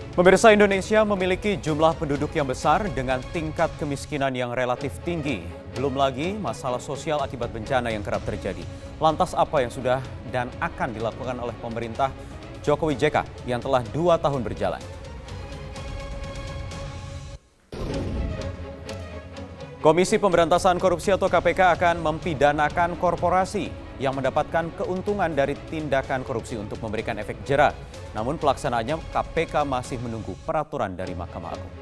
Pemirsa, Indonesia memiliki jumlah penduduk yang besar dengan tingkat kemiskinan yang relatif tinggi. Belum lagi masalah sosial akibat bencana yang kerap terjadi. Lantas apa yang sudah dan akan dilakukan oleh pemerintah Jokowi JK yang telah 2 tahun berjalan? Komisi Pemberantasan Korupsi atau KPK akan mempidanakan korporasi yang mendapatkan keuntungan dari tindakan korupsi untuk memberikan efek jera. Namun pelaksanaannya KPK masih menunggu peraturan dari Mahkamah Agung.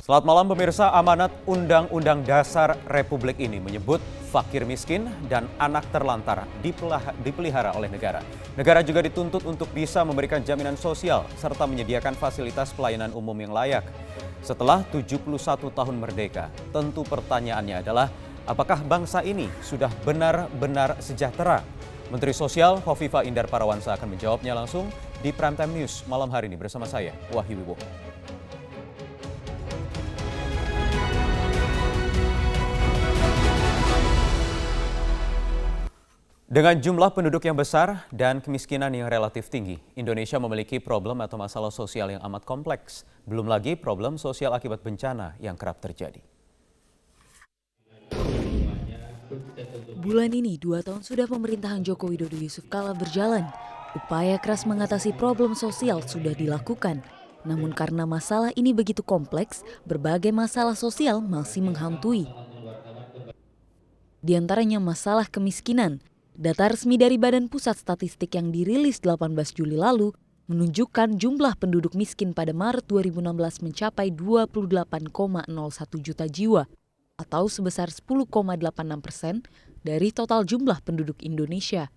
Selamat malam pemirsa, amanat Undang-Undang Dasar Republik ini menyebut fakir miskin dan anak terlantar dipelihara oleh negara. Negara juga dituntut untuk bisa memberikan jaminan sosial serta menyediakan fasilitas pelayanan umum yang layak. Setelah 71 tahun merdeka, tentu pertanyaannya adalah apakah bangsa ini sudah benar-benar sejahtera? Menteri Sosial Khofifah Indar Parawansa akan menjawabnya langsung di Primetime News malam hari ini bersama saya, Wahyu Wibowo. Dengan jumlah penduduk yang besar dan kemiskinan yang relatif tinggi, Indonesia memiliki problem atau masalah sosial yang amat kompleks. Belum lagi problem sosial akibat bencana yang kerap terjadi. Bulan ini 2 tahun sudah pemerintahan Joko Widodo Yusuf Kala berjalan. Upaya keras mengatasi problem sosial sudah dilakukan. Namun karena masalah ini begitu kompleks, berbagai masalah sosial masih menghantui. Di antaranya masalah kemiskinan. Data resmi dari Badan Pusat Statistik yang dirilis 18 Juli lalu menunjukkan jumlah penduduk miskin pada Maret 2016 mencapai 28,01 juta jiwa atau sebesar 10,86% dari total jumlah penduduk Indonesia.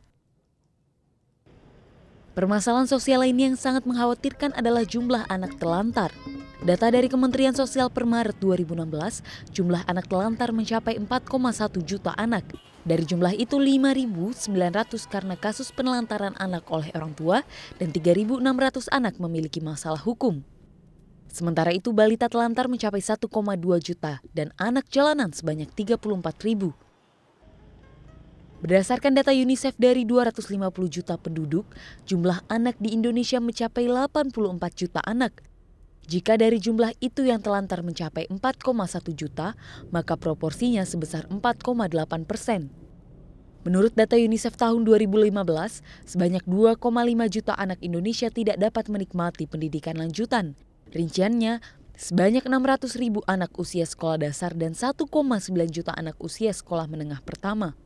Permasalahan sosial lainnya yang sangat mengkhawatirkan adalah jumlah anak telantar. Data dari Kementerian Sosial per Maret 2016, jumlah anak telantar mencapai 4,1 juta anak. Dari jumlah itu 5.900 karena kasus penelantaran anak oleh orang tua dan 3.600 anak memiliki masalah hukum. Sementara itu balita telantar mencapai 1,2 juta dan anak jalanan sebanyak 34.000. Berdasarkan data UNICEF dari 250 juta penduduk, jumlah anak di Indonesia mencapai 84 juta anak. Jika dari jumlah itu yang telantar mencapai 4,1 juta, maka proporsinya sebesar 4,8%. Menurut data UNICEF tahun 2015, sebanyak 2,5 juta anak Indonesia tidak dapat menikmati pendidikan lanjutan. Rinciannya, sebanyak 600.000 anak usia sekolah dasar dan 1,9 juta anak usia sekolah menengah pertama.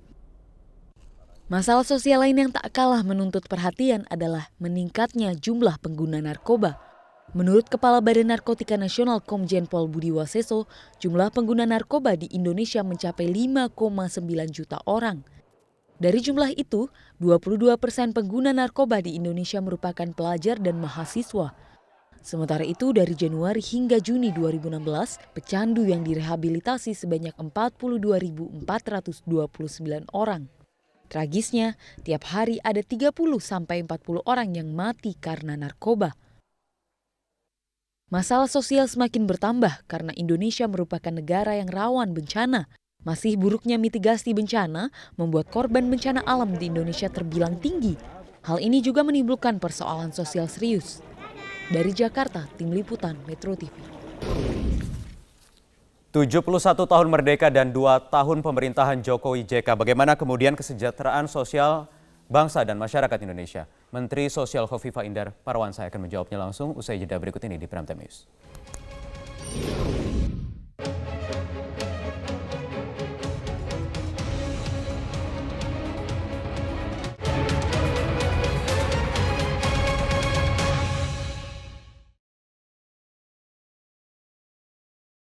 Masalah sosial lain yang tak kalah menuntut perhatian adalah meningkatnya jumlah pengguna narkoba. Menurut Kepala Badan Narkotika Nasional Komjen Pol Budi Waseso, jumlah pengguna narkoba di Indonesia mencapai 5,9 juta orang. Dari jumlah itu, 22% pengguna narkoba di Indonesia merupakan pelajar dan mahasiswa. Sementara itu, dari Januari hingga Juni 2016, pecandu yang direhabilitasi sebanyak 42.429 orang. Tragisnya, tiap hari ada 30-40 orang yang mati karena narkoba. Masalah sosial semakin bertambah karena Indonesia merupakan negara yang rawan bencana. Masih buruknya mitigasi bencana membuat korban bencana alam di Indonesia terbilang tinggi. Hal ini juga menimbulkan persoalan sosial serius. Dari Jakarta, Tim Liputan Metro TV. 71 tahun merdeka dan 2 tahun pemerintahan Jokowi JK. Bagaimana kemudian kesejahteraan sosial bangsa dan masyarakat Indonesia? Menteri Sosial Khofifah Indar Parawansa akan menjawabnya langsung usai jeda berikut ini di Primetime News.